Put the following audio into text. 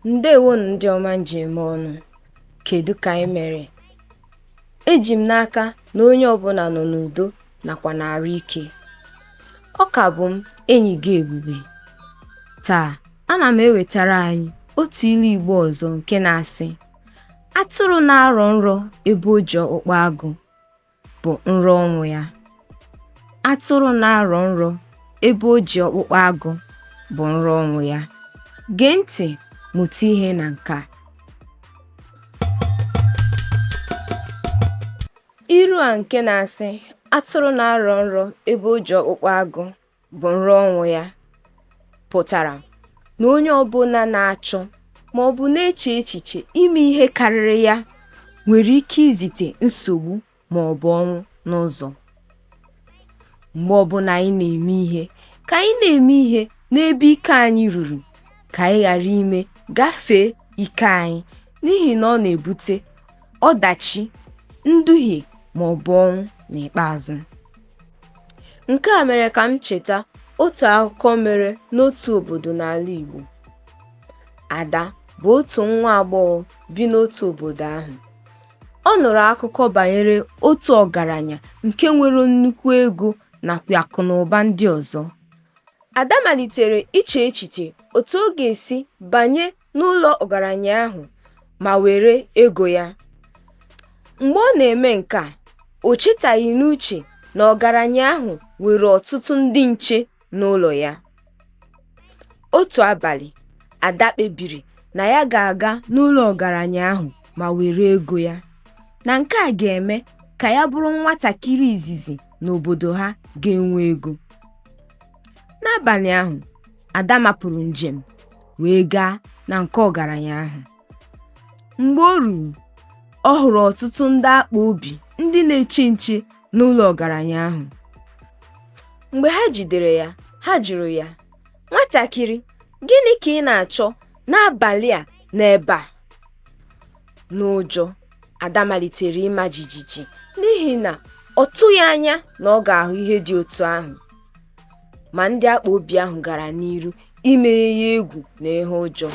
Ndewo ndị ọma njem ọnụ. Kedu ka anyị mere? Eji m n'aka na onye ọbụla nọ n'udo nakwa n'arụ ike. Ọ ka bụ m enyi gị Ebube. Taa, ana m ewetara anyị otu ilu Igbo ọzọ nke na-asị: atụrụ na-arọ nrọ ebe o ji ọkpụkpụ agụ bụ nrọ ọnwụ ya. Atụrụ na-arọ nrọ ebe o ji ọkpụkpụ agụ bụ nrọ ọnwụ ya. Gee ntị mụta ihe na nke a. Ilu a nke na-asị atụrụ na-arọ nrọ ebe o ji ọkpụkpụ agụ bụ nrọ ọnwụ ya pụtara na onye ọbụla na-achọ ma ọ bụ na-eche echiche ime ihe karịrị ya nwere ike izite nsogbu ma ọ bụ ọnwụ n'ụzọ. Mgbe ọbụla anyị na-eme ihe, ka anyị na-eme ihe n'ebe ike anyị ruru, ka anyị ghara ime gafee ike anyị, n'ihi na ọ na-ebute ọdachi, nduhie ma ọ bụ ọnwụ n'ikpeazụ. Nke a mere ka m cheta otu akụkọ mere n'otu obodo n'ala Igbo. Ada bụ otu nwa agbọghọ bi n'otu obodo ahụ. Ọ nụrụ akụkọ banyere otu ọgaranya nke nwere nnukwu ego nakwa akụ na ụba ndị ọzọ. Ada malitere iche echiche otu ọ ga-esi banye n'ụlọ ọgaranya ahụ ma were ego ya. Mgbe ọ na-eme nke a, o chetaghị n'uche na ọgaranya ahụ nwere ọtụtụ ndị nche n'ụlọ ya. Otu abalị, Ada kpebiri na ya ga-aga n'ụlọ ọgaranya ahụ ma were ego ya, na nke a ga-eme ka ya bụrụ nwatakịrị izizi n'obodo ha ga-enwe ego. N'abalị ahụ, Ada mapụrụ njem wee gaa na nke ọgaranya ahụ. Mgbe o ruru, ọ hụrụ ọtụtụ ndị akpa obi ndị na-eche nche n'ụlọ ọgaranya ahụ. Mgbe ha jidere ya, ha jụrụ ya, "Nwatakịrị, gịnị ka ị na-achọ n'abalị a n'ebe a?" N'ụjọ, Ada malitere ịma jijiji n'ihi na ọ tụghị anya na ọ ga-ahụ ihe dị otu ahụ. Ma ndị akpa obi ahụ gara n'iru ime ya egwu na ihe ụjọ.